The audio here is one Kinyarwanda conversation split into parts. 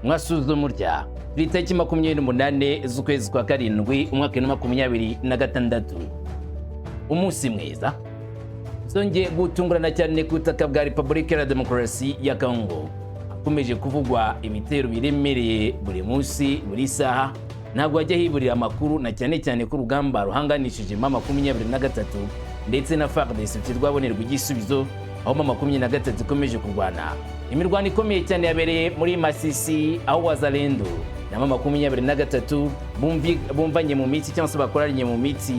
mwasuzuma murya itariki 28 z'ukwezi kwa karindwi umwaka wa 2026 umunsi mwiza zongeye gutungurana cyane ku butaka bwa Repubulika ya Demokarasi ya Congo. Hakomeje kuvugwa ibitero biremereye buri munsi buri saha, ntabwo hajya hiburira amakuru na cyane cyane ku rugamba ruhanganishije M23 ndetse na FARDC rwabonerwa igisubizo aho M23 ikomeje kurwana. Imirwano ikomeye cyane yabereye muri Masisi aho Wazalendo na M23 bumvanye mu mitsi cyangwa se bakoranye mu mitsi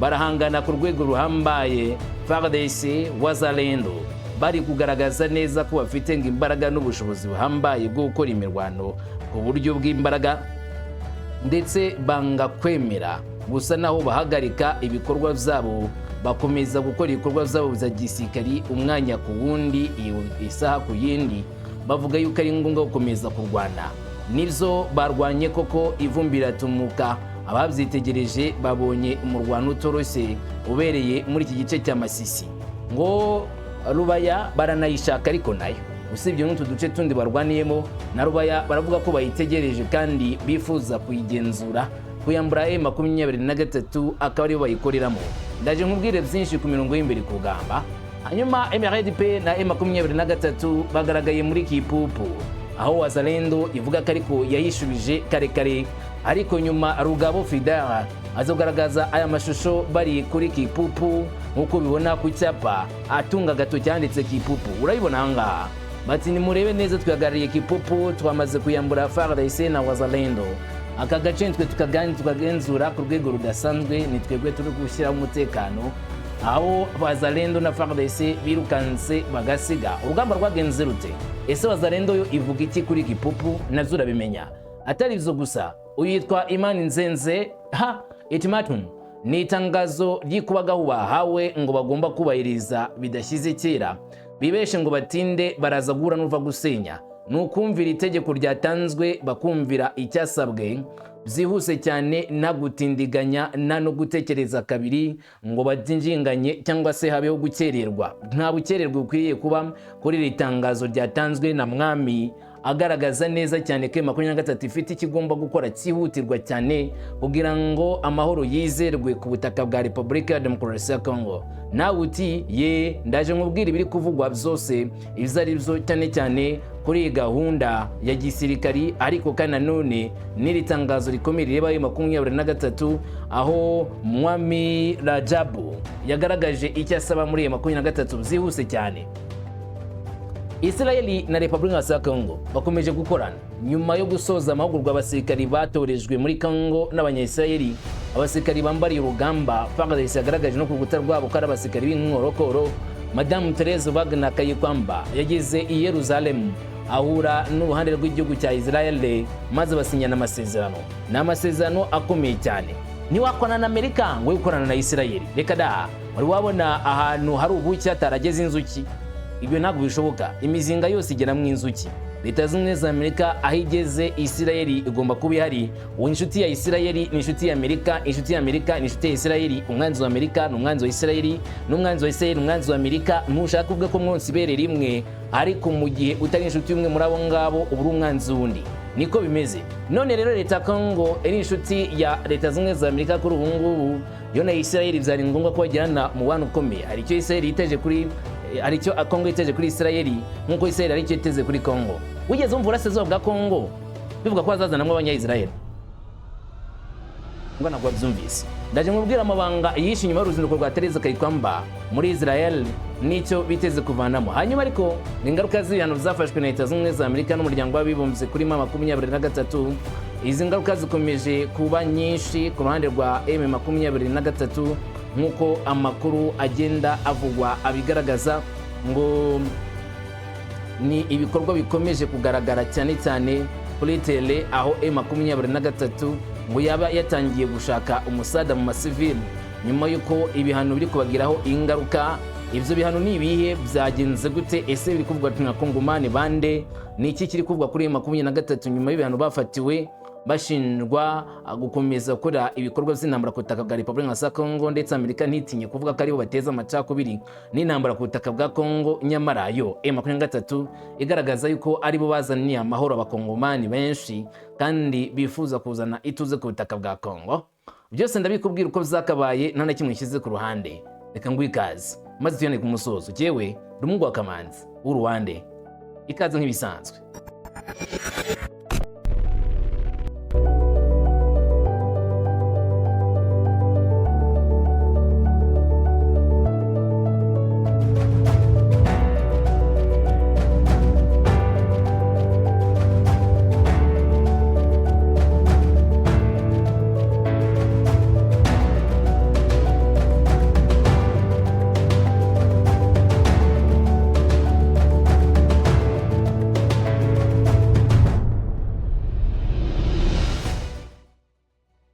barahangana ku rwego ruhambaye. FARDC Wazalendo bari kugaragaza neza ko bafite imbaraga n'ubushobozi buhambaye bwo gukora imirwano ku buryo bw'imbaraga, ndetse banga kwemera gusa naho bahagarika ibikorwa byabo, bakomeza gukora ibikorwa byabo bya gisirikari umwanya ku wundi, isaha ku yindi, bavuga yuko ari ngombwa gukomeza kurwana. Nibyo barwanye koko, ivumbi riratumuka. Ababyitegereje babonye umurwano utoroshye ubereye muri iki gice cya Masisi. Ngo Rubaya baranayishaka ariko nayo usibye n'utu duce tundi barwaniyemo na Rubaya baravuga ko bayitegereje kandi bifuza kuyigenzura, kuyambura M23 akaba ariyo bayikoreramo. Ndaje nkubwire byinshi ku mirongo y'imbere ku rugamba. Hanyuma MRDP na M23 bagaragaye muri Kipupu aho Wazalendo ivuga ko ariko yayishubije kare, ariko nyuma Rugabo Fidara azogaragaza aya mashusho bari kuri Kipupu nkuko bibona ku cyapa atunga gato cyanditse Kipupu. Urayibona ahangaha bati nimurebe neza, twagarariye Kipupu, twamaze kuyambura FARDC na Wazalendo. Aka gace twe tukagenzura ku rwego rudasanzwe, ni twebwe turi gushyiraho umutekano. Aho Wazalendo na FARDC birukanse bagasiga. Urugamba rwagenze rute? Ese Wazalendo yo ivuga iki kuri Kipupu? Nazo urabimenya. Atari byo gusa, uyitwa Imani Nzenze ultimatum ni itangazo ry'ikubagaho bahawe ngo bagomba kubahiriza bidashyize kera, bibeshe ngo batinde baraza guhura n'uva gusenya. Nukumvira itegeko ryatanzwe bakumvira icyasabwe byihuse cyane, nta gutindiganya nta no gutekereza kabiri ngo batinjinganye cyangwa se habeho gukererwa. Nta bukererwa ukwiriye kuba kuri iri tangazo ryatanzwe na mwami, agaragaza neza cyane ko M23 ifite ikigomba gukora cyihutirwa cyane kugira ngo amahoro yizerwe ku butaka bwa Repubulika ya Demokarasi ya Congo. Nawe uti ye ndaje nkubwira ibiri kuvugwa byose ibizari byo cyane cyane kuri iyi gahunda ya gisirikari, ariko kandi nanone n'iri tangazo rikomeye rireba M23 aho Mwami Rajabu yagaragaje icyo asaba muri M23 byihuse cyane. Israeli na Repubulika ya Congo bakomeje gukorana nyuma yo gusoza amahugurwa abasirikari batorejwe muri Congo n'Abanyayisraeli. Abasirikari bambariye urugamba FARDC yagaragaje no ku rukuta rwabo ko ari abasirikari b'inkorokoro. Madamu Therese Wagner Kayikwamba yageze i Yerusalemu ahura n'uruhande rw'igihugu cya Israel maze basinyana amasezerano. Ni amasezerano akomeye cyane. Niwakorana na Amerika ngo ukorana na Israeli, reka da, wari wabona ahantu hari ubuki hatarageze inzuki? Ibyo ntabwo bishoboka. Imizinga yose igera mu inzuki. Leta z'Ubumwe za Amerika aho igeze, Israeli igomba kuba ihari. Uwo inshuti ya Israeli ni inshuti ya Amerika, inshuti ya Amerika ni inshuti ya Israeli. Umwanzi wa Amerika ni umwanzi wa Israeli, n'umwanzi wa Israeli umwanzi wa Amerika. Ntushaka kuvuga ko mwonsi ibere rimwe, ariko mu gihe utari inshuti y'umwe muri abo ngabo uba uri umwanzi wundi. Niko bimeze. None rero Leta Congo eri inshuti ya Leta z'Ubumwe za Amerika kuri ubu ngubu, yo na Israeli byari ngombwa ko bagirana umubano ukomeye. Hari icyo Israeli iteje kuri aricyo Congo iteje kuri Israeli nkuko Israeli aricyo iteze kuri Congo. Wigeze umva Burasirazuba bwa Congo bivuga ko bazazanamo Abanya-Israeli? Ngo ntabwo byumvise. Ndaje nkubwira amabanga yishe nyuma y'uruzinduko rwa Therese Kayikwamba muri Israel n'icyo biteze kuvanamo. Hanyuma ariko ingaruka z'ibihano zafashwe na Leta z'Ubumwe za Amerika n'umuryango w'abibumbye kuri M23. Izi ngaruka zikomeje kuba nyinshi ku ruhande rwa M23 nkuko amakuru agenda avugwa abigaragaza. Ngo ni ibikorwa bikomeje kugaragara cyane cyane kuri tele, aho M23 ngo yaba yatangiye gushaka umusada mu masivili nyuma yuko ibihano biri kubagiraho ingaruka. Ibyo bihano ni ibihe? Byagenze gute? Ese biri kuvugwa na Kongomani bande? Ni iki kiri kuvugwa kuri M23 nyuma y'ibihano bafatiwe? bashinjwa gukomeza gukora ibikorwa by'intambara ku butaka bwa Repubulika ya Kongo, ndetse Amerika ntitinye kuvuga ko aribo bateza amacakubiri n'intambara ku butaka bwa Kongo, nyamara yo M23 igaragaza yuko aribo bazaniye amahoro abakongomani benshi kandi bifuza kuzana ituze ku butaka bwa Kongo. Byose ndabikubwira uko byakabaye, nta na kimwe nshyize ku ruhande. Reka nguhe ikaze maze tuyane ku musozo. Jewe Rumungu wa Kamanzi w'Uruwande, ikaze nk'ibisanzwe.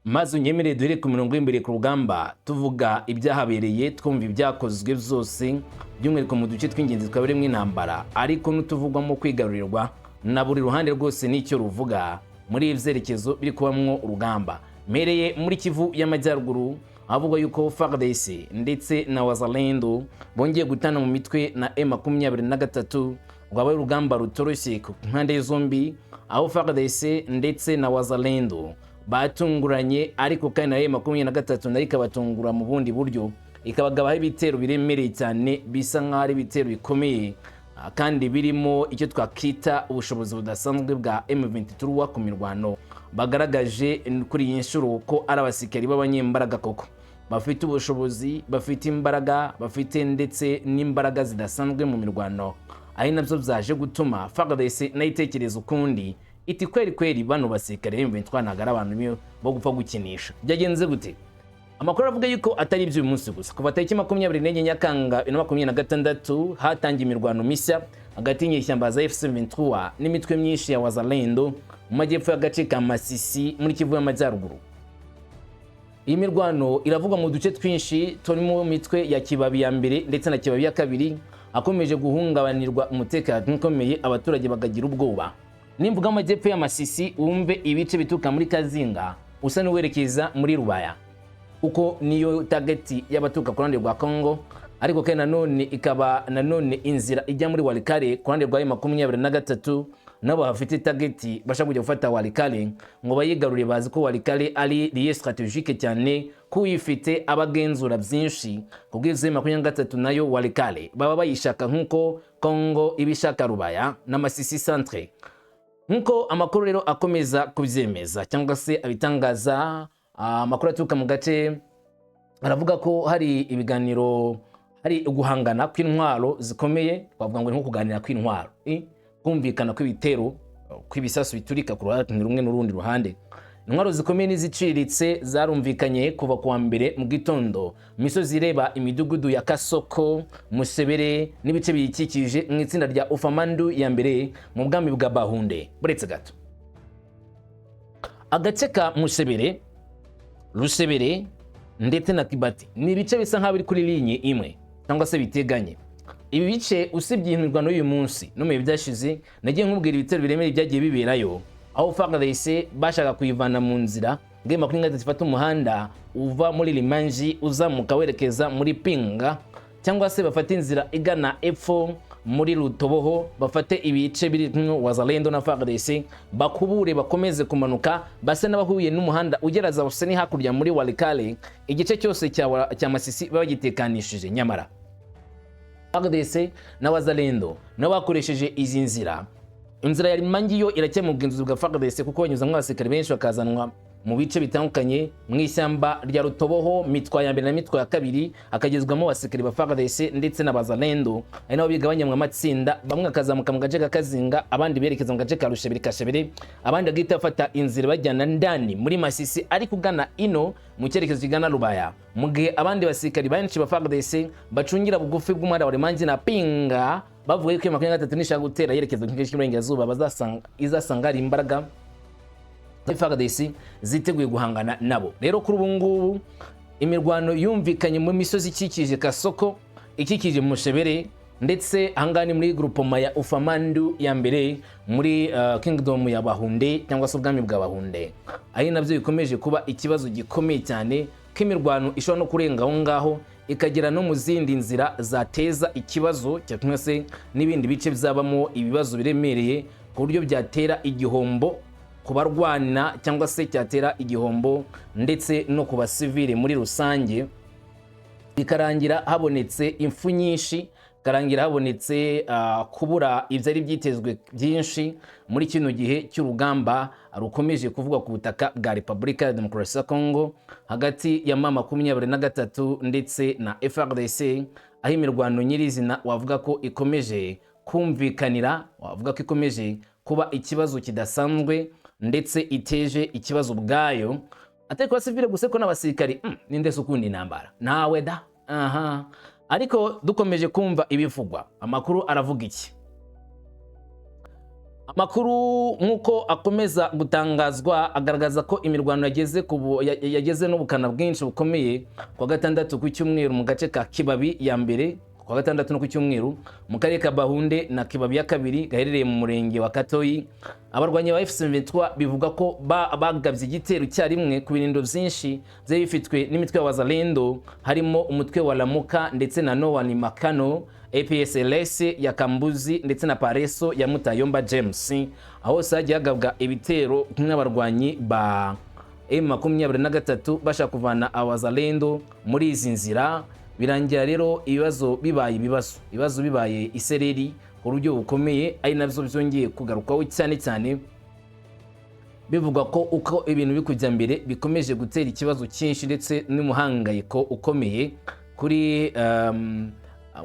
Maze unyemere duhere ku mirongo y'imbere ku rugamba, tuvuga ibyahabereye, twumva ibyakozwe byose, by'umwihariko mu duce tw'ingenzi twabereyemo intambara, ariko n'utuvugwamo kwigarurirwa na buri ruhande rwose n'icyo ruvuga muri ivyerekezo biri kubamwo urugamba. Mereye muri Kivu y'Amajyaruguru havugwa yuko FARDC ndetse na Wazalendo bongeye gutana mu mitwe na M23, rwabaye urugamba rutoroshye ku mpande zombi, aho FARDC ndetse na Wazalendo batunguranye, ariko kandi na M23 nayo ikabatungura mu bundi buryo, ikabagabaho ibitero biremereye cyane, bisa nk'aho ari ibitero bikomeye kandi birimo icyo twakita ubushobozi budasanzwe bwa M23 ku mirwano. Bagaragaje kuri iyi nshuro ko ari abasikari b'abanyembaraga koko, bafite ubushobozi, bafite imbaraga, bafite ndetse n'imbaraga zidasanzwe mu mirwano, ari nabyo byaje gutuma FARDC nayo itekereza ukundi, iti kweri bano basikare M23 ntago ari abantu bo gupfa gukinisha. Byagenze gute? Amakuru avuga yuko atari iby'uyu munsi gusa. Kuva tariki 24 Nyakanga 2026 hatangiye imirwano mishya hagati y'inyeshyamba za FC23 n'imitwe myinshi ya Wazalendo mu majyepfo y'agace ka Masisi muri Kivu y'Amajyaruguru. Iyi mirwano iravugwa mu duce twinshi turimo mitwe ya Kibabi ya mbere ndetse na Kibabi ya kabiri, akomeje guhungabanirwa umutekano ukomeye, abaturage bagagira ubwoba. Nimvuga amajyepfo ya Masisi wumve ibice bituka muri Kazinga usa n'uwerekeza muri Rubaya, uko niyo target y'abatuka ku ruhande rwa Kongo, ariko kandi nanone ikaba inzira ijya muri Walikale ku ruhande rwa M23, nabo bafite target bashaka kujya gufata Walikale ngo bayigarure, bazi ko Walikale ari liye strategique cyane, kuyifite abagenzura byinshi, kubwiza M23 nayo Walikale baba bayishaka nkuko Kongo ibishaka Rubaya na Masisi centre. Nkuko amakuru rero akomeza kubyemeza cyangwa se abitangaza, amakuru aturuka mu gace aravuga ko hari ibiganiro, hari guhangana kw'intwaro zikomeye, twavuga ngo ni nko kuganira kw'intwaro, kumvikana kw'ibitero kw'ibisasu biturika ku ruhande rumwe n'urundi ruhande. Intwaro zikomeye n'iziciriritse zarumvikanye kuva kuwa mbere mu gitondo misozi ireba imidugudu ya Kasoko, Musebere n'ibice biyikikije mu itsinda rya Ufamandu ya mbere mu bwami bwa Bahunde. Buretse gato, agace ka Musebere, Rusebere ndetse na Kibati ni ibice bisa nk'aho biri kuri linye imwe cyangwa se biteganye. Ibi bice usibye imirwano y'uyu munsi no mu byashize, nagiye nkubwira ibitero biremereye byagiye biberayo, aho FARDC bashaka kuyivana mu nzira ngema kuri ngati zifata umuhanda uva muri Limanji uzamuka werekeza muri Pinga, cyangwa se bafata inzira igana epfo muri Rutoboho, bafate ibice biri Wazalendo na FARDC bakubure bakomeze kumanuka, base n'abahuye n'umuhanda ugeraza bose ni hakurya muri Walikale, igice cyose cya Masisi babagitekanishije. Nyamara FARDC na Wazalendo n'abakoresheje izi nzira ya Limanji yo iracye mu bwinzuzi bwa FARDC, kuko banyuza nk'abasirikare benshi bakazanwa mu bice bitandukanye mu ishyamba rya Rutoboho, mitwa ya mbere na mitwa ya kabiri, akagezwamo abasirikare ba FARDC ndetse na Wazalendo, ari nabo bigabanya mu matsinda, bamwe akazamuka mu gace ka Kazinga, abandi berekeza mu gace ka Rushebere, abandi agahita bafata inzira bajyana ndani muri Masisi ariko ugana ino mu cyerekezo kigana Rubaya, mu gihe abandi basirikare benshi ba FARDC bacungira bugufi bw'umuhanda wa Limanji na Pinga, bavuga yuko M23 nishaka gutera yerekeza mu gice cy'Iburengerazuba izasanga ari imbaraga FARDC ziteguye guhangana nabo. Rero kuri ubu ngubu imirwano yumvikanye mu misozi ikikije Kasoko, ikikije Mushebere, ndetse ahangani muri groupement ya Ufamandu ya mbere muri kingdom ya Bahunde cyangwa se ubwami bwa Bahunde. Ari nabyo bikomeje kuba ikibazo gikomeye cyane k'imirwano ishobora no kurenga aho ngaho ikagera no mu zindi nzira zateza ikibazo cyangwa se n'ibindi bice bizabamo ibibazo biremereye ku buryo byatera igihombo ku barwana cyangwa se cyatera igihombo ndetse no ku basivile muri rusange, bikarangira habonetse impfu nyinshi, karangira habonetse kubura ibyari byitezwe byinshi muri kino gihe cy'urugamba rukomeje kuvuga ku butaka bwa Repubulika ya Demokarasi ya Kongo hagati ya M23 ndetse na FARDC, aho imirwano nyirizina wavuga ko ikomeje kumvikanira, wavuga ko ikomeje kuba ikibazo kidasanzwe ndetse iteje ikibazo ubwayo atari kwa civile gusa ko n'abasirikari ninde sukundi intambara nawe da. Ariko dukomeje kumva ibivugwa, amakuru aravuga iki? Amakuru nkuko akomeza gutangazwa agaragaza ko imirwano yageze n'ubukana bwinshi bukomeye kwa gatandatu ku cyumweru mu gace ka Kibabi ya mbere, kwa gatandatu no ku cyumweru mu karere ka Bahunde na Kibabi ya kabiri gaherereye mu murenge wa Katoyi. Abarwanyi ba FC23 bivuga ko bagabye igitero cyarimwe ku birindo byinshi byari bifitwe n'imitwe ya Wazalendo, harimo umutwe wa Lamuka ndetse na Noani Makano, APSLS ya Kambuzi ndetse na Pareso ya Mutayomba James, aho sajyagabwa ibitero n'abarwanyi ba M23 bashaka kuvana Awazalendo muri izi nzira. Birangira rero ibibazo bibaye isereri ku buryo bukomeye, ari nabyo byongeye kugarukwaho cyane bivugwa ko uko ibintu bikujya mbere bikomeje gutera ikibazo cyinshi ndetse n'umuhangayiko ukomeye kuri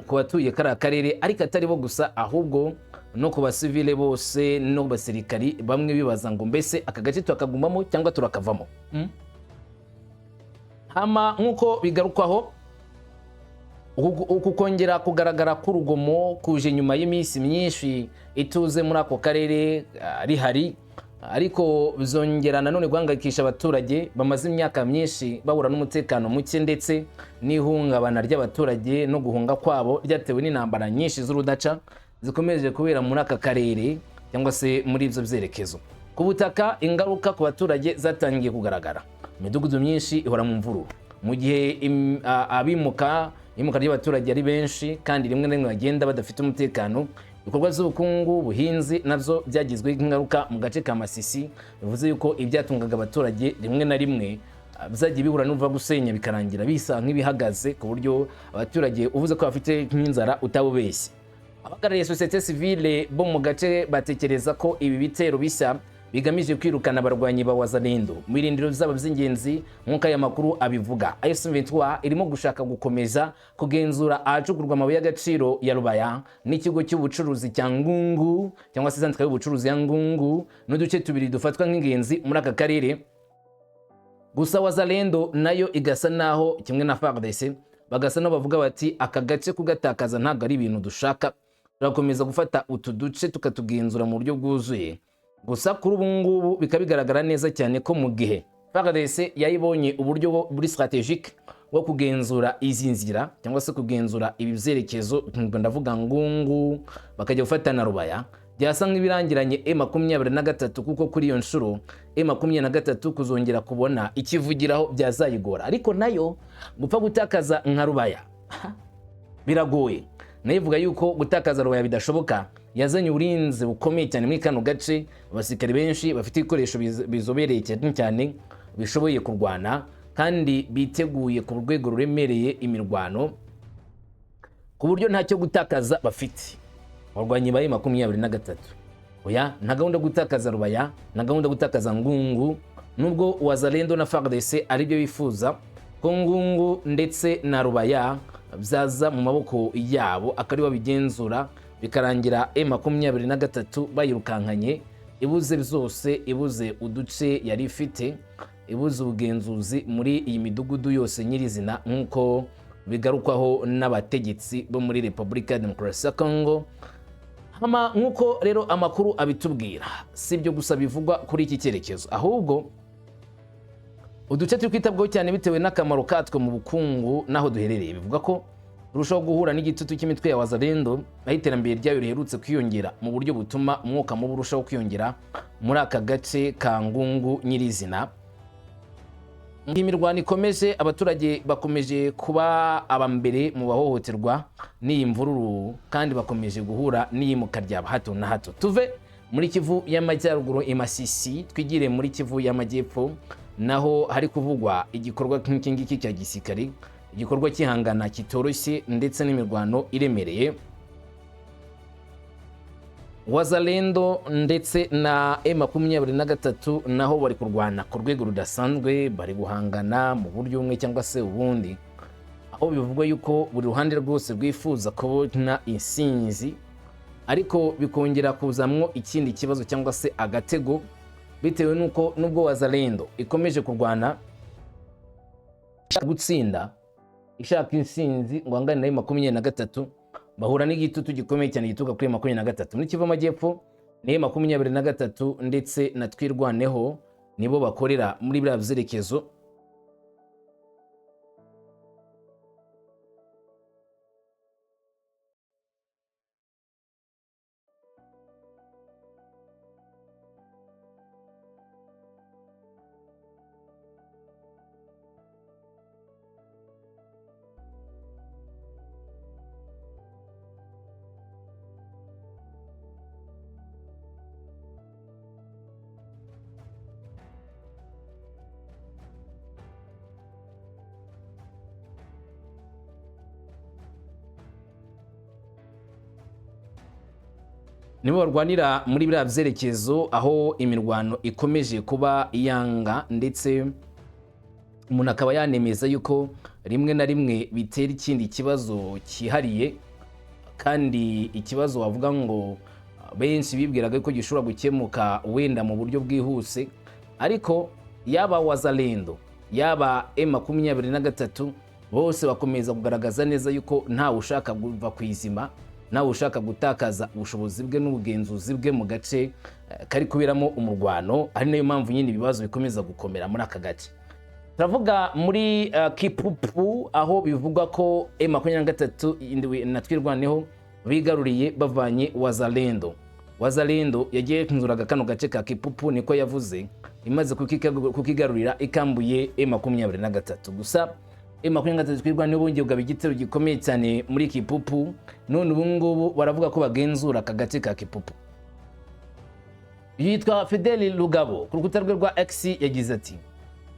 ku batuye kariya karere, ariko atari bo gusa ahubwo no ku basivile bose no basirikari bamwe bibaza ngo mbese aka gace tukagumamo cyangwa turakavamo. Hama nkuko bigarukwaho uku kongera kugaragara k'urugomo kuje nyuma y'iminsi myinshi ituze muri ako karere rihari, ariko bizongera nanone guhangayikisha abaturage bamaze imyaka myinshi bahura n'umutekano muke ndetse n'ihungabana ry'abaturage no guhunga kwabo ryatewe n'intambara nyinshi z'urudaca zikomeje kubera muri aka karere cyangwa se muri ibyo byerekezo. Ku butaka ingaruka ku baturage zatangiye kugaragara, imidugudu myinshi ihora mu mvururu, mu gihe imuka ry'abaturage ari benshi kandi rimwe na rimwe bagenda badafite umutekano. Ibikorwa by'ubukungu, buhinzi nabyo byagizwe ingaruka mu gace ka Masisi, bivuze yuko ibyatungaga abaturage rimwe na rimwe byagiye bihura n'uva gusenya bikarangira bisa nk'ibihagaze, ku buryo abaturage uvuze ko bafite nk'inzara utabubeshye. Abahagarariye societe civile bo mu gace batekereza ko ibi bitero bishya bigamije kwirukana abarwanyi ba Wazalendo mu birindiro byabo by'ingenzi nk'uko aya makuru abivuga. FC23 irimo gushaka gukomeza kugenzura ahacukurwa amabuye y'agaciro ya Rubaya n'ikigo cy'ubucuruzi cya Ngungu cyangwa se santre y'ubucuruzi ya Ngungu n'uduce tubiri dufatwa nk'ingenzi muri aka karere. Gusa Wazalendo nayo igasa naho kimwe na FARDC bagasa no bavuga bati aka gace kugatakaza ntabwo ari ibintu dushaka, turakomeza gufata utu duce tukatugenzura mu buryo bwuzuye. Gusa kuri ubu ngubu bikabigaragara neza cyane ko mu gihe FARDC yayibonye uburyo buri strategique bwo kugenzura izi nzira cyangwa se kugenzura ibi byerekezo, ndavuga Ngungu bakajya gufata na Rubaya, byasa nk'ibirangiranye M23 kuko kuri iyo nshuro M23 kuzongera kubona ikivugiraho byazayigora. Ariko nayo gupfa gutakaza nka Rubaya biragoye, nayo ivuga yuko gutakaza Rubaya bidashoboka. Yazanye uburinzi bukomeye cyane muri kano gace, abasirikari benshi bafite ibikoresho bizobereye cyane bishoboye kurwana kandi biteguye ku rwego ruremereye imirwano, ku buryo ntacyo gutakaza bafite. Abarwanyi ba M23 oya, nta gahunda gutakaza Rubaya, nta gahunda gutakaza Ngungu, nubwo Wazalendo na FARDC ari byo bifuza ko Ngungu ndetse na Rubaya byaza mu maboko yabo akari babigenzura, bikarangira M23 bayirukankanye, ibuze byose, ibuze uduce yari ifite, ibuze ubugenzuzi muri iyi midugudu yose nyirizina nk'uko bigarukwaho n'abategetsi bo muri Repubulika ya Demokarasi ya Kongo. Nk'uko rero amakuru abitubwira, si byo gusa bivugwa kuri iki cyerekezo, ahubwo uduce turi kwitabwaho cyane bitewe n'akamaro katwe mu bukungu naho duherereye. Bivuga ko turushaho guhura n'igitutu cy'imitwe ya wazalendo aho iterambere ryayo riherutse kwiyongera mu buryo butuma umwuka mubi urushaho kwiyongera muri aka gace ka Ngungu nyirizina. Iyi mirwano ikomeje, abaturage bakomeje kuba abambere mu bahohoterwa n'iyi mvururu kandi bakomeje guhura n'iyimuka rya hato na hato. Tuve muri Kivu y'Amajyaruguru i Masisi twigire muri Kivu y'Amajyepfo, naho hari kuvugwa igikorwa nk'iki ngiki cya gisirikare, igikorwa cyihangana kitoroshye ndetse n'imirwano iremereye. Wazalendo ndetse na M23 naho bari kurwana ku rwego rudasanzwe, bari guhangana mu buryo bumwe cyangwa se ubundi, aho bivugwa yuko buri ruhande rwose rwifuza kubona insinzi, ariko bikongera kuzamwo ikindi kibazo cyangwa se agatego, bitewe nuko nubwo Wazalendo ikomeje kurwana gutsinda ishaka insinzi ngo angane na M23, bahura n'igitutu gikomeye cyane gituka kuri M23. Muri Kivu y'Amajyepfo ni M23 ndetse na Twirwaneho nibo bakorera muri bya byerekezo. Nibo barwanira muri bya byerekezo, aho imirwano ikomeje kuba iyanga, ndetse umuntu akaba yanemeza yuko rimwe na rimwe bitera ikindi kibazo cyihariye, kandi ikibazo wavuga ngo benshi bibwiraga ko gishobora gukemuka wenda mu buryo bwihuse, ariko yaba Wazalendo yaba M23 bose bakomeza kugaragaza neza yuko ntawe ushaka kuva ku izima, nawe ushaka gutakaza ubushobozi bwe n'ubugenzuzi bwe mu gace kari kubiramo umurwano. Ari nayo mpamvu nyine ibibazo bikomeza gukomera muri aka gace. Turavuga muri Kipupu, aho bivugwa ko M23 na Twirwaneho bigaruriye bavanye Wazalendo. Wazalendo yagiye kunzuraga kano gace ka Kipupu, niko yavuze, imaze kukigarurira ikambuye M23. Gusa M23 Twirwaneho bongeye kugaba igitero gikomeye cyane muri Kipupu, none ubu ngubu baravuga ko bagenzura aka gace ka Kipupu. Yitwa Fideli Lugabo ku rukuta rwe rwa X yagize ati: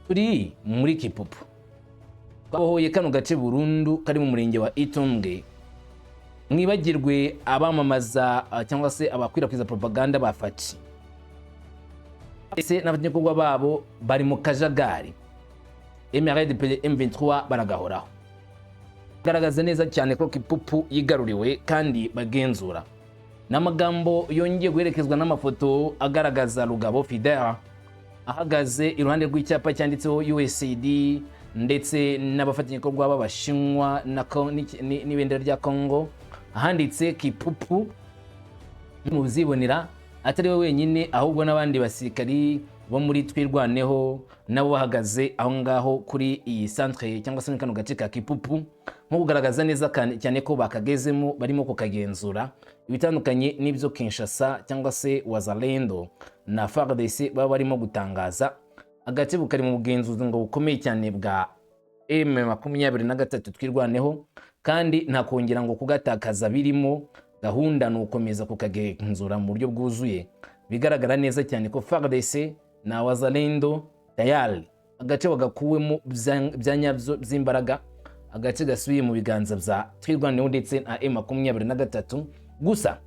turi muri Kipupu, twabohoye kano gace burundu kari mu murenge wa Itumbwe. Mwibagirwe abamamaza cyangwa se abakwirakwiza propaganda bafaci, ese n'abanyakorwa babo bari mu kajagari. M23 baragahoraho, garagaza neza cyane ko Kipupu yigaruriwe kandi bagenzura. N'amagambo yongeye guherekezwa n'amafoto agaragaza Lugabo Fidel ahagaze iruhande rw'icyapa cyanditseho USAID ndetse n'abafatanyabikorwa b'Abashinwa n'ibendera rya Congo, ahanditse Kipupu. Muzibonera atari we wenyine, ahubwo n'abandi basirikari bo muri Twirwaneho nabo bahagaze aho ngaho kuri iyi centre cyangwa se kano gace ka Kipupu, nko kugaragaza neza cyane ko bakagezemo, barimo kukagenzura. Ibitandukanye n'ibyo Kinshasa cyangwa se Wazalendo na FARDC baba barimo gutangaza. Agace bukari mu bugenzuzi ngo bukomeye cyane bwa M23 Twirwaneho, kandi nta kongera ngo kugatakaza birimo. Gahunda ni ukomeza kukagenzura mu buryo bwuzuye. Bigaragara neza cyane ko FARDC na Wazalendo tayari agace bagakuwemo bya nyabyo by'imbaraga, agace gasubiye mu biganza bya Twirwaneho ndetse na M23. Gusa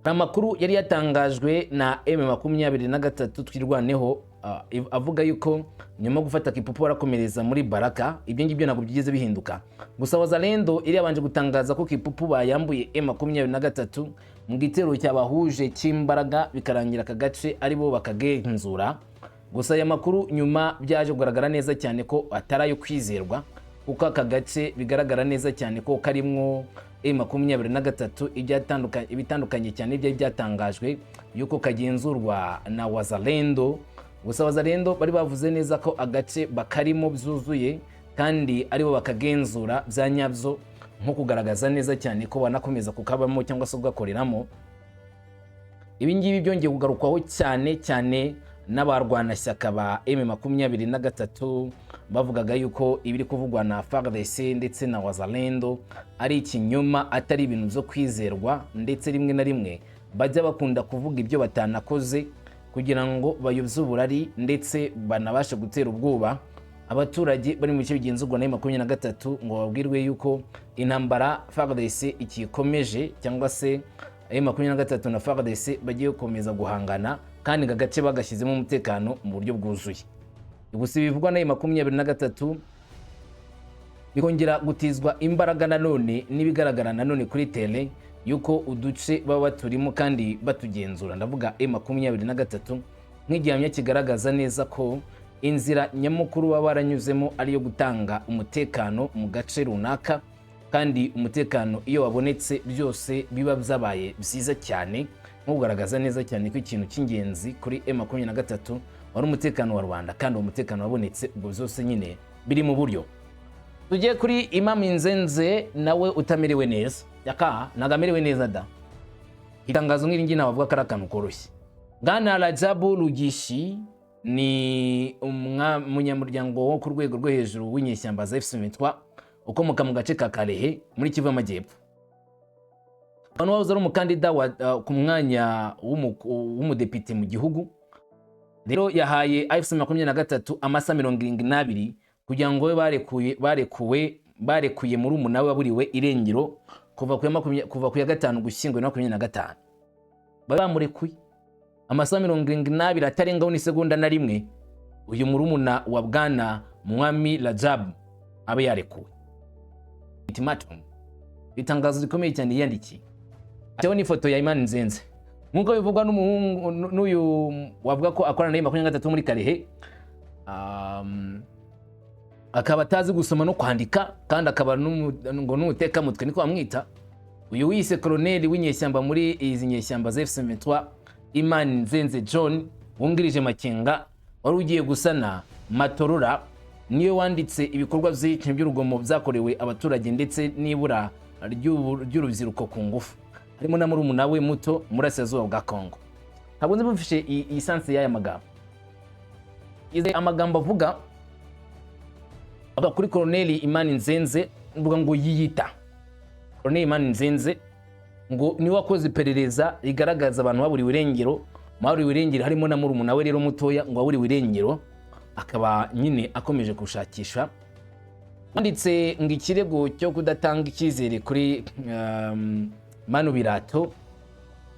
amakuru yari yatangajwe na M23 Twirwaneho avuga yuko nyuma gufata Kipupu barakomereza muri Baraka. Ibyo ngibyo ntabwo byigeze bihinduka. Gusa Wazalendo iri yabanje gutangaza ko Kipupu bayambuye M23 mu gitero cyabahuje cy'imbaraga, bikarangira aka gace aribo bakagenzura. Gusa aya makuru nyuma byaje kugaragara neza cyane ko atarayo kwizerwa, kuko aka gace bigaragara neza cyane ko karimwo M23 ibitandukanye cyane ibyo byatangajwe yuko kagenzurwa na Wazalendo. Gusa Wazalendo bari bavuze neza ko agace bakarimo byuzuye kandi aribo bakagenzura bya nyabyo nko kugaragaza neza cyane ko banakomeza kukabamo cyangwa se kugakoreramo. Ibi ngibi byongeye kugarukwaho cyane n'abarwanashyaka ba M23 bavugaga yuko ibiri kuvugwa na FARDC ndetse na Wazalendo ari ikinyoma, atari ibintu byo kwizerwa, ndetse rimwe na rimwe bajya bakunda kuvuga ibyo batanakoze kugira ngo bayobye uburari ndetse banabashe gutera ubwoba abaturage bari mu bice bigenzurwa na M23 ngo babwirwe yuko intambara FARDC ikikomeje, cyangwa se M23 na FARDC bagiye gukomeza guhangana kandi gagace bagashyizemo umutekano mu buryo bwuzuye. Gusa bivugwa na M23 bikongera gutizwa imbaraga nanone n'ibigaragara nanone kuri tele yuko uduce baba baturimo kandi batugenzura. Ndavuga M23 nk'igihamya kigaragaza neza ko inzira nyamukuru baba baranyuzemo ari yo gutanga umutekano mu gace runaka, kandi umutekano iyo wabonetse byose biba byabaye byiza cyane, nko kugaragaza neza cyane ko ikintu cy'ingenzi kuri M23 wari umutekano wa Rwanda, kandi uwo mutekano wabonetse ubwo byose nyine biri mu buryo. Tugiye kuri Imam Nzenze nawe utamerewe neza, yaka nagamerewe neza da. Itangazo nk'iri ngi nabavuga ko ari akantu koroshye. Bwana Rajabu Rugishi ni umunyamuryango wo ku rwego rwo hejuru w'inyeshyamba za FC23 ukomoka mu gace ka Kalehe muri Kivu y'Amajyepfo. Abantu bavuze ari umukandida ku mwanya w'umudepite mu gihugu. Rero yahaye FC23 amasa 72 kugira ngo barekuye muri umunawe waburiwe irengero kuva ku ya 5 Gushyingo 2025. Bamurekuye amasa 72 atarengaho ni segonda na rimwe. Uyu murumuna wa Bwana Mwami Rajab abe yarekuwe. Ultimatum itangazo rikomeye cyane yandikiye. Cyo ni foto ya Imam Nzenze nkuko bivugwa n'umuhungu n'uyu wavuga ko akorana na M23 muri Kalehe. Akaba atazi gusoma no kwandika, kandi akaba ngo n'uteka mutwe niko bamwita. Uyu wise colonel w'inyeshyamba muri izi nyeshyamba za FC23 Imam Nzenze John wungirije Makenga wari ugiye gusana Matorora, niyo wanditse ibikorwa byinshi by'urugomo byakorewe abaturage ndetse n'ibura ry'urubyiruko ku ngufu, harimo na murumuna we muto murasirazuba bwa Kongo. Ntabwo nzi bufishe iyi sanse y'aya magambo. Ize amagambo avuga kuri Colonel Imam Nzenze, mvuga ngo yiyita Colonel Imam Nzenze ngo ni wakoze iperereza rigaragaza abantu baburiwe irengero, harimo na murumuna we rero mutoya ngo baburiwe irengero, akaba nyine akomeje gushakisha. Wanditse ngo ikirego cyo kudatanga icyizere kuri Manu Birato,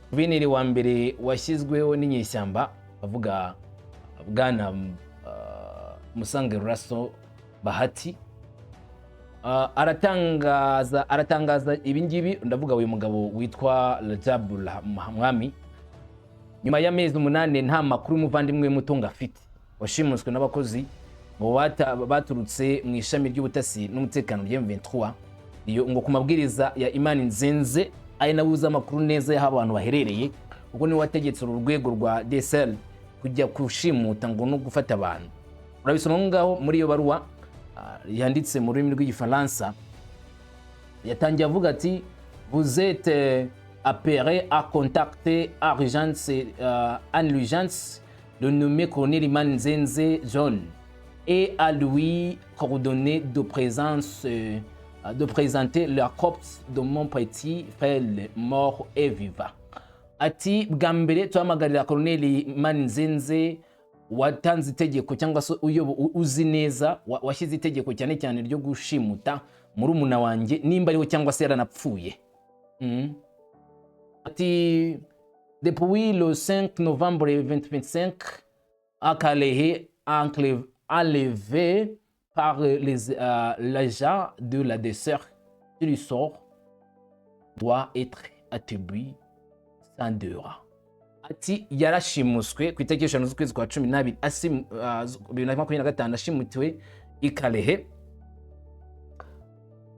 guverineri wa mbere washyizweho n'inyeshyamba, bavuga Bwana Musange Raso Bahati. Aratangaza ibi ngibi, ndavuga uyu mugabo witwa Rajab Mwami, nyuma y'amezi 8 nta makuru umuvandimwe mutonga afite washimuswe n'abakozi baturutse mu ishami ry'ubutasi n'umutekano rya M23. Iyo ngo ku mabwiriza ya Imam Nzenze ari nabuza amakuru neza y'aho abantu baherereye, ubwo ni wategetse urwego rwa DSL kujya kushimuta ngo no gufata abantu. Urabisoma ngaho muri iyo baruwa yanditse mu rurimi rw'igifaransa, yatangiye avuga ati vous êtes appelé à contacter en urgence le nommé colonel Imam Nzenze John et à lui coordonner de présenter leur corps de mon petit frère mort et vivant. Ati bwa mbere tuhamagarira Colonel Imam Nzenze watanze itegeko cyangwa se uzi neza washyize itegeko cyane cyane ryo gushimuta murumuna wanjye nimba ariwe cyangwa se yaranapfuye. Ati depuis le 5 novembre 2025 à Kalehe enlevé par l'agent de la DSR, le sort doit être attribué sans dehors. Ati yarashimuswe ku itariki 5 z'ukwezi kwa 12 2025 ashimutiwe i Kalehe.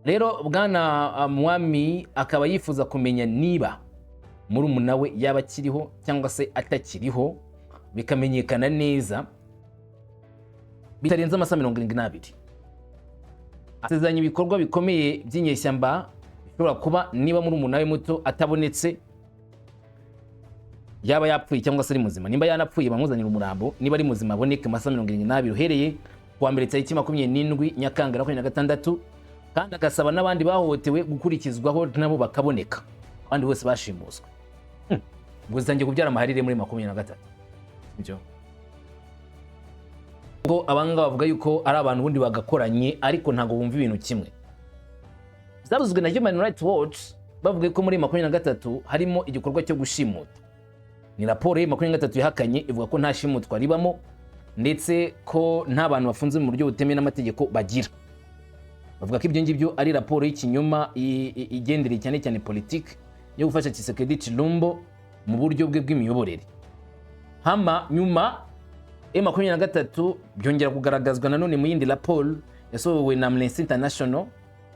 Rero Bwana Mwami akaba yifuza kumenya niba murumuna we yaba akiriho cyangwa se atakiriho, bikamenyekana neza bitarenze amasa 72. asezeranya ibikorwa bikomeye by'inyeshyamba bishobora kuba niba muri umunara muto atabonetse yaba yapfuye cyangwa se ari muzima. Nimba yanapfuye bamuzanira umurambo, niba ari muzima aboneke masaha 72 uhereye kuwa mbere tariki 27 Nyakanga 2026, kandi agasaba n'abandi bahohotewe gukurikizwaho nabo bakaboneka, abandi bose bashimuswe. Ubwo zangiye kubyara amaharire muri 23. Ibyo ngo abanga bavuga yuko ari abantu bundi bagakoranye ariko ntago bumva ibintu kimwe. Zabuzwe na Human Rights Watch bavuga ko muri 23 harimo igikorwa cyo gushimuta. Ni raporo ya 23 yahakanye ivuga ko nta shimutwa ribamo ndetse ko nta bantu bafunze mu buryo butemewe n'amategeko bagira. Bavuga ko ibyo ngibyo ari raporo y'ikinyoma igendereye cyane cyane politiki yo gufasha Tshisekedi Tshilombo mu buryo bwe bw'imiyoborere. Hama nyuma M23 byongera kugaragazwa nanone mu yindi raporo yasohowe na Amnesty International,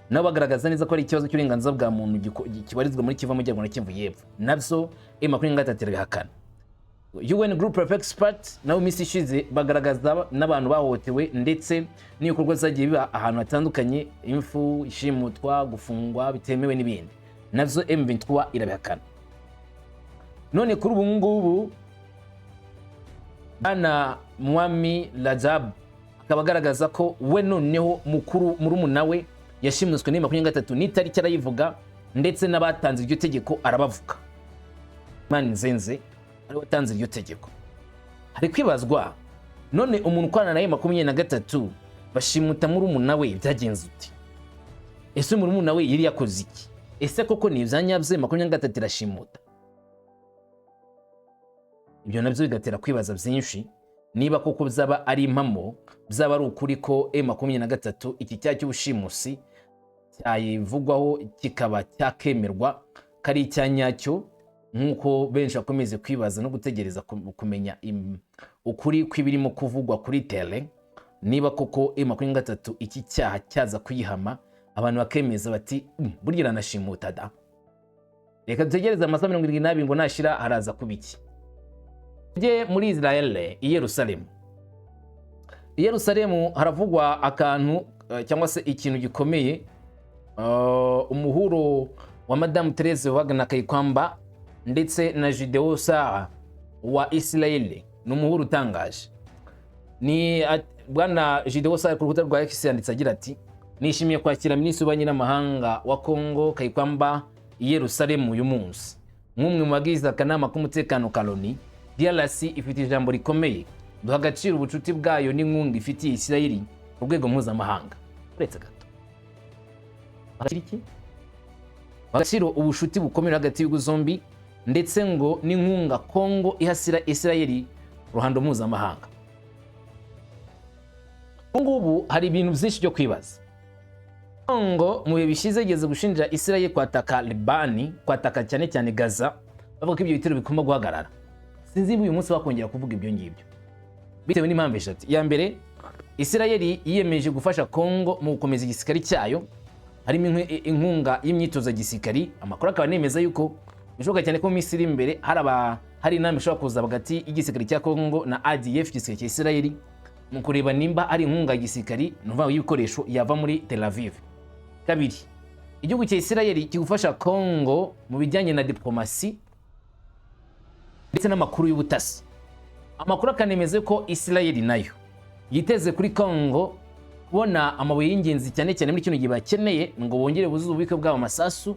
nabo bagaragaza neza ko ari ikibazo cy'uburenganzira bwa muntu kibarizwa muri Kivu Amajyaruguru na Kivu y'Epfo. Nabyo M23 irabihakana. UN Group of Experts nabo misi ishize bagaragaza n'abantu bahohotewe ndetse n'ibikorwa zagiye biba ahantu hatandukanye, imfu, ishimutwa, gufungwa bitemewe n'ibindi. Nabyo M23 irabihakana. None kuri ubu ngubu Bana Mwami Rajab akaba agaragaza ko we noneho mukuru murumuna we yashimuswe ni 23 n'itariki arayivuga ndetse n'abatanze iryo tegeko arabavuga. Mani Nzenze ari watanze iryo tegeko. Hari kwibazwa none umuntu ukwana naye 23 bashimuta murumuna we byagenze uti? Ese murumuna we yiri yakoze iki? Ese koko ni ibyanyabye 23 irashimuta? Ibyo nabyo bigatera kwibaza byinshi niba koko byaba ari impamo, byaba ari ukuri ko M23 iki cyaha cy'ubushimusi cyayivugwaho kikaba cyakemerwa kari icyanyacyo, nkuko benshi akomeze kwibaza no gutegereza kumenya ukuri kw'ibirimo kuvugwa kuri tele, niba koko M23 iki cyaha cyaza kuyihama abantu bakemeza bati burya iranashimuta da. Reka dutegereze amasaha 72 ngo nashira haraza kubiki. Tujye muri Israel i Yerusalemu. I Yerusalemu haravugwa akantu cyangwa se ikintu gikomeye, umuhuro wa Madame Therese Wagner Kayikwamba ndetse na Gideon Sara wa Israel n'umuhuro utangaje. Ni bwana Gideon Sara ku rukuta rwa X yanditse agira ati nishimiye kwakira Minisitiri w'Ububanyi n'Amahanga wa Kongo Kayikwamba i Yerusalemu uyu munsi nk'umwe mu bagize akanama k'umutekano Kaloni. DRC ifite ijambo rikomeye, duha agaciro ubucuti bwayo n'inkunga ifitiye Isirayeli ku rwego mpuzamahanga. Uretse gato agaciro ubushuti bukomeye hagati y'ibihugu zombi ndetse ngo n'inkunga Kongo ihasira Isirayeli ruhando mpuzamahanga. Ngubu hari ibintu byinshi byo kwibaza. Kongo mu bihe bishize igeze gushinja Isirayeli kwataka Libani, kwataka cyane cyane Gaza, bavuga ko ibyo bitero bikoma guhagarara. Sinzi uyu munsi bakongera kuvuga ibyo ngibyo bitewe n'impamvu eshatu. Ya mbere, Isirayeli yiyemeje gufasha Kongo mu gukomeza igisirikari cyayo, harimo inkunga y'imyitozo gisirikari. Amakuru akaba nemeza yuko bishoboka cyane ko Misiri imbere hari inama ishobora kuza hagati y'igisirikari cya Kongo na ADF igisirikari cya Isirayeli mu kureba nimba ari inkunga y'igisirikari n'uva y'ibikoresho yava muri Tel Aviv. Kabiri, igihugu cya Isirayeli kigufasha Kongo mu bijyanye na diplomasi ndetse n'amakuru y'ubutasi. Amakuru akanemeze ko Isirayeli nayo yiteze kuri Kongo kubona amabuye y'ingenzi cyane cyane muri kino gihe bakeneye ngo bongere buzuze ububiko bwabo amasasu,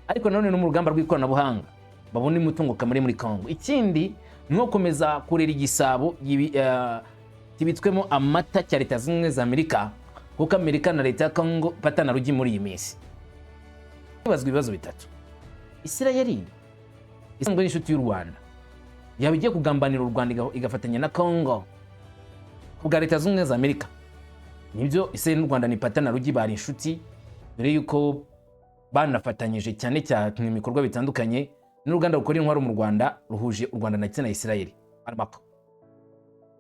ariko nanone no mu rugamba rw'ikoranabuhanga babone umutungo kamere muri Kongo. Ikindi no komeza kurera igisabo kibitswemo amata cya Leta Zunze Ubumwe za Amerika, kuko Amerika na Leta ya Kongo patana rugi muri iyi minsi. Ibazwa ibibazo bitatu. Isirayeli isanzwe n'inshuti y'u Rwanda, yaba igiye kugambanira u Rwanda igafatanya na Kongo kubwa Leta Zunze Ubumwe za Amerika. Nibyo Isirayeli n'u Rwanda ni patana rugi, bari inshuti mbere yuko banafatanyije cyane cyane mu bikorwa bitandukanye. N'uruganda rukora intwaro mu Rwanda ruhuje u Rwanda ndetse na Isirayeli, Armako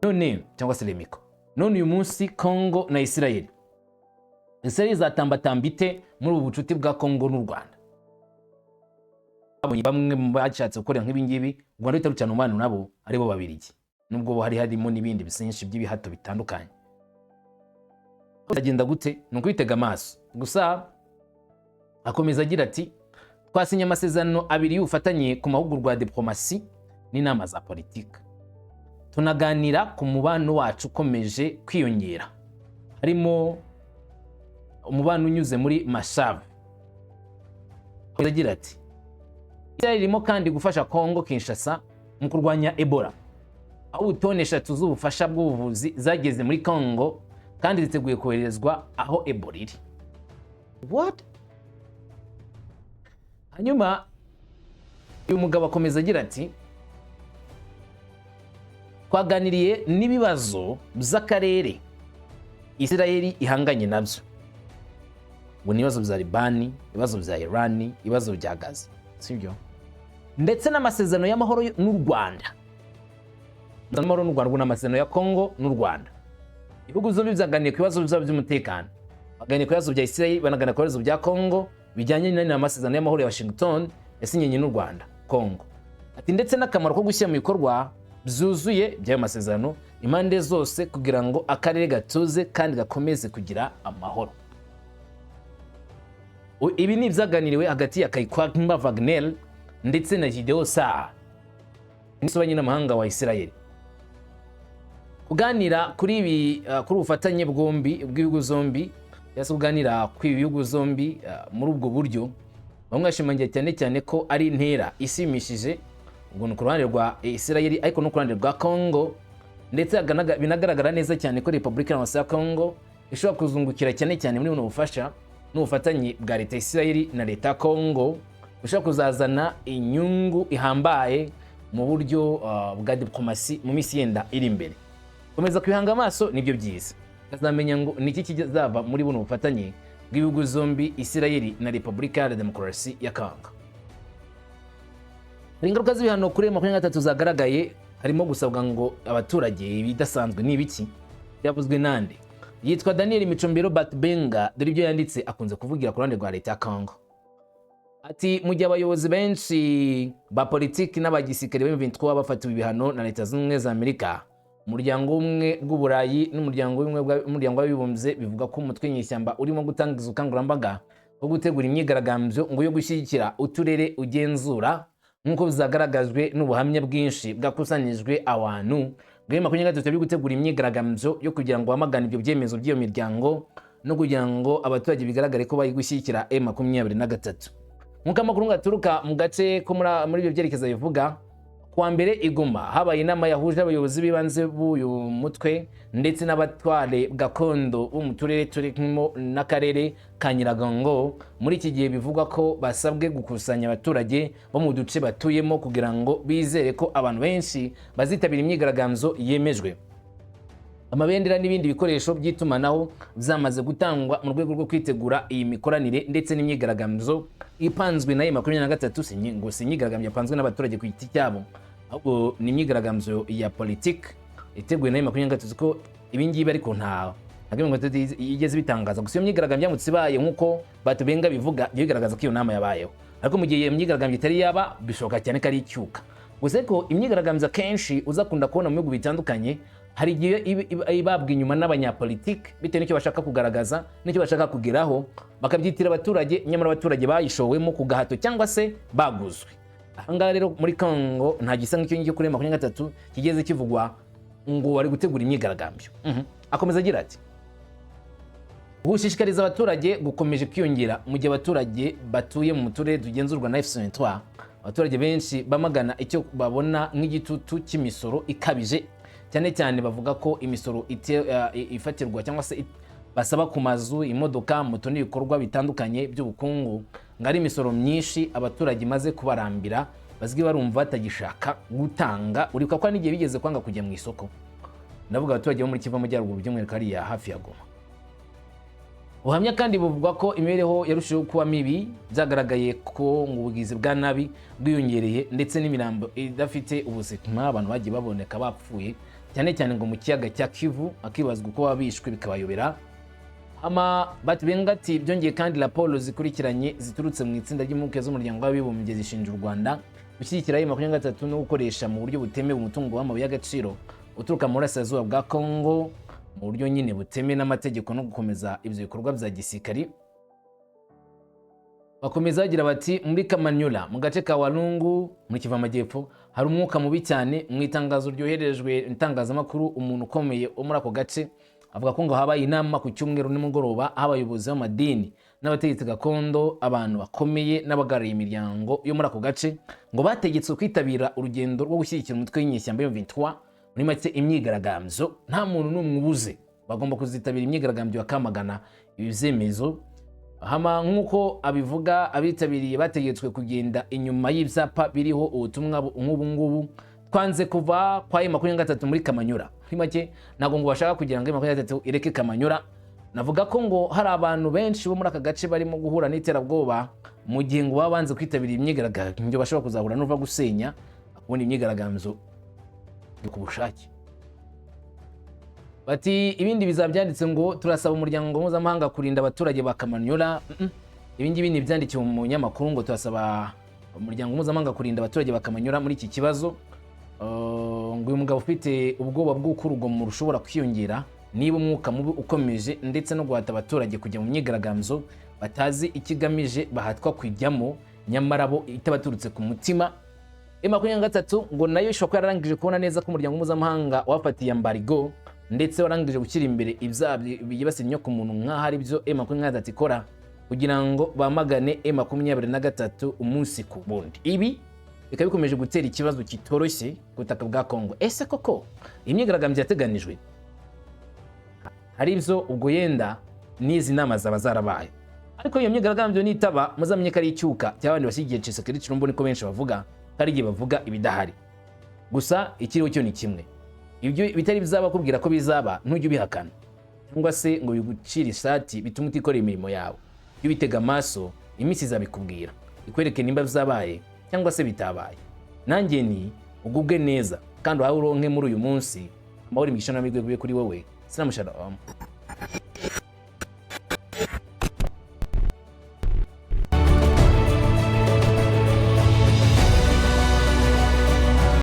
none cyangwa se Remiko. None uyu munsi Kongo na Isirayeli izatambatamba ite muri ubu bucuti bwa Kongo n'u Rwanda? Bamwe mu bashatse gukorera nk'ibi ngibi u Rwanda rutarucana umubano nabo aribo Babirigi, nubwo hari harimo n'ibindi byinshi by'ibihato bitandukanye. agenda gute ni ukwitega amaso gusa. Akomeza agira ati twasinye amasezerano abiri y'ubufatanye ku mahugurwa ya diplomasi n'inama za politika, tunaganira ku mubano wacu ukomeje kwiyongera, harimo umubano unyuze muri Mashav. Agira ati Israel irimo kandi gufasha Kongo Kinshasa mu kurwanya Ebola, aho toni 3 z'ubufasha bw'ubuvuzi zageze muri Kongo kandi ziteguye koherezwa aho Ebola iri. What? Hanyuma uyu mugabo akomeza agira ati twaganiriye n'ibibazo by'akarere Israel ihanganye nabyo, ngo nibazo bya Libani, ibibazo bya Iran, ibibazo bya Gaza, sibyo, ndetse n'amasezerano y'amahoro n'u Rwanda, n'amahoro n'u Rwanda, n'amasezerano ya Kongo n'u Rwanda. Ibihugu zombi byaganiriye ku bibazo by'umutekano, baganiriye ku bibazo bya Israel, banaganira ku bibazo bya Kongo bijyanye n'amasezerano y'amahoro ya Washington yasinyanye n'u Rwanda Kongo. Ati ndetse n'akamaro ko gushyira mu bikorwa byuzuye by'ayo masezerano impande zose kugira ngo akarere gatuze kandi gakomeze kugira amahoro. Ibi ni ibyaganiriwe hagati ya Kaikwamba Wagner ndetse na Gideon Saar, n'umunyamabanga n'amahanga wa Israel. Kuganira kuri ibi kuri ubufatanye bw'ibihugu zombi, yase kuganira kuri ibihugu zombi muri ubwo buryo, bamwe bashimangiye cyane ko ari intera isimishije ubwo no ku ruhande rwa Israel ariko no ku ruhande rwa Kongo, ndetse binagaragara neza cyane ko Repubulika ya Kongo ishobora kuzungukira cyane muri buno bufasha n'ubufatanye bwa leta Israel na leta Kongo, ushobora kuzazana inyungu ihambaye mu buryo bwa diplomasi mu misi yenda iri imbere. Komeza kwihanga amaso nibyo byiza, kazamenya ngo niki kizava muri buno bufatanye bw'ibihugu zombi Israel na Repubulika ya Demokarasi ya Kongo. Ingaruka z'ibihano kuri 23 zagaragaye, harimo gusabwa ngo abaturage bidasanzwe n'ibiki byavuzwe nande. Yitwa Daniel Micombero Batbenga, dore ibyo yanditse akunze kuvugira ku ruhande rwa leta ya Kongo. Ati mu gihe abayobozi benshi ba politiki n'abagisirikare b'M23 bafatiwe ibihano na leta z'ubumwe za Amerika, umuryango umwe bw'Uburayi n'umuryango w'abibumbye bivuga ko umutwe nyishyamba urimo gutangiza ubukangurambaga bwo gutegura imyigaragambyo ngo yo gushyigikira uturere ugenzura, nk'uko bizagaragajwe n'ubuhamya bwinshi bwakusanyijwe abantu bw'M23 bari gutegura imyigaragambyo yo kugira ngo bamagane ibyo byemezo by'iyo miryango no kugira ngo abaturage bigaragare ko bari gushyigikira M23. Nk'uko amakuru ngaturuka mu gace ko muri ibyo byerekeza bivuga, kuwa mbere Igoma habaye inama yahuje abayobozi b'ibanze b'uyu mutwe ndetse n'abatware gakondo bo mu turere turimo n'akarere ka Nyiragongo. Muri iki gihe bivugwa ko basabwe gukusanya abaturage bo mu duce batuyemo kugira ngo bizere ko abantu benshi bazitabira imyigaragambyo yemejwe. Amabendera n'ibindi bikoresho by'itumanaho byamaze gutangwa mu rwego rwo kwitegura iyi mikoranire ndetse n'imyigaragambyo ipanzwe na M23. Ngo si imyigaragambyo yapanzwe n'abaturage ku giti cyabo, ahubwo ni imyigaragambyo ya politiki iteguwe na M23 ko ibi ngibi ariko nta yigeze bitangaza. Gusa iyo myigaragambyo yamutse ibaye nk'uko Batbenga bivuga, bigaragaza ko iyo nama yabayeho, ariko mu gihe iyo myigaragambyo itari yaba bishoboka cyane ko ari icyuka. Gusa ko imyigaragambyo kenshi uzakunda kubona mu bihugu bitandukanye, hari igihe ibabwa inyuma n'abanyapolitiki bitewe n'icyo bashaka kugaragaza n'icyo bashaka kugeraho, bakabyitira abaturage, nyamara abaturage bayishowemo ku gahato cyangwa se baguzwe. Ahangaha rero muri Kongo nta gisa nk'icyo ngicyo kuri M23 kigeze kivugwa ngo bari gutegura imyigaragambyo. Akomeza agira ati gushishikariza abaturage gukomeje kwiyongera mu gihe abaturage batuye mu turere tugenzurwa na F23. Abaturage benshi bamagana icyo babona nk'igitutu cy'imisoro ikabije, cyane bavuga ko imisoro ifatirwa cyangwa se basaba ku mazu, imodoka, moto n'ibikorwa bitandukanye by'ubukungu ngari imisoro myinshi abaturage maze kubarambira, bazwi barumva batagishaka gutanga. Uribuka ko n'igihe bigeze kwanga kujya mu isoko, ndavuga abaturage bo muri Kivu Amajyaruguru by'umwihariko ari hafi ya Goma. Ubuhamya kandi buvuga ko imibereho yarushijeho kuba mibi, byagaragaye ko ngo ubugizi bwa nabi bwiyongereye ndetse n'imirambo idafite ubuzima abantu bagiye baboneka bapfuye, cyane ngo mu kiyaga cya Kivu, akibazwa uko babishwe bikabayobera. Batbenga ati byongeye kandi raporo zikurikiranye ziturutse mu itsinda ry'impuguke z'umuryango w'abibumbye zishinja u Rwanda gushyigikira M23 no gukoresha mu buryo butemewe umutungo w'amabuye y'agaciro uturuka mu burasirazuba bwa Kongo, mu buryo nyine butemewe n'amategeko no gukomeza ibyo bikorwa bya gisirikari. Bakomeza bagira bati muri Kamanyola mu gace ka Walungu muri Kivu Amajyepfo hari umwuka mubi cyane. Mu itangazo ryoherejwe itangazamakuru, umuntu ukomeye wo muri ako gace avuga ko ngo habaye inama ku cyumweru nimugoroba aho abayobozi b'amadini n'abategetsi gakondo, abantu bakomeye n'abagarariye imiryango yo muri ako gace ngo bategetswe kwitabira urugendo rwo gushyigikira umutwe w'inyeshyamba M23. Muri make imyigaragambyo nta muntu n'umwe ubuze, bagomba kuzitabira imyigaragambyo bakamagana ibi byemezo. Hama nk'uko abivuga, abitabiriye bategetswe kugenda inyuma y'ibyapa biriho ubutumwa nk'ubu ngubu: twanze kuva kwa M23 muri Kamanyola. Muri make ntabwo ngo bashaka kugira ngo M23 ireke Kamanyola. Navuga ko ngo hari abantu benshi bo muri aka gace barimo guhura n'iterabwoba mu gihe ngo baba banze kwitabira imyigaragambyo bashobora kuzahura n'uva gusenya akubona imyigaragambyo ku bushake. Bati ibindi bizabyanditse ngo turasaba umuryango mpuzamahanga kurinda abaturage ba Kamanyola. Ibindi bindi byandikiwe mu nyamakuru ngo turasaba umuryango mpuzamahanga kurinda abaturage ba Kamanyola muri iki kibazo. Ngo uyu mugabo ufite ubwoba bw'uko urugomo rushobora kwiyongera niba umwuka mubi ukomeje, ndetse no guhata abaturage kujya mu myigaragambyo batazi ikigamije bahatwa kujyamo nyamara bo itabaturutse ku mutima. M23 ngo nayo ishobora kuba yararangije kubona neza ko umuryango mpuzamahanga wafatiye embargo ndetse warangije gushyira imbere ibyaha byibasira inyokomuntu nk'aho ari byo M23 ikora kugira ngo bamagane M23 umunsi ku bundi. Ibi bikaba bikomeje gutera ikibazo kitoroshye ku butaka bwa Kongo. Ese koko imyigaragambyo yateganijwe hari ibyo ubwo yenda n'izi nama zaba zarabaye? Ariko iyo myigaragambyo nitaba muzamenye ko ari icyuka cy'abandi bashyigikiye Tshisekedi Tshilombo, niko benshi bavuga, hari igihe bavuga ibidahari. Gusa ikiriho cyo ni kimwe: ibyo bitari bizaba kubwira ko bizaba ntujye ubihakana cyangwa se ngo bigucire ishati bitume utikorera imirimo yawe. Iyo bitega amaso iminsi izabikubwira, ikwereke nimba bizabaye cyangwa se bitabaye. Nanjye ni ugubwe neza kandi wawe uronke muri uyu munsi amahoro imigisha n'amahirwe kuri wowe. Shalom.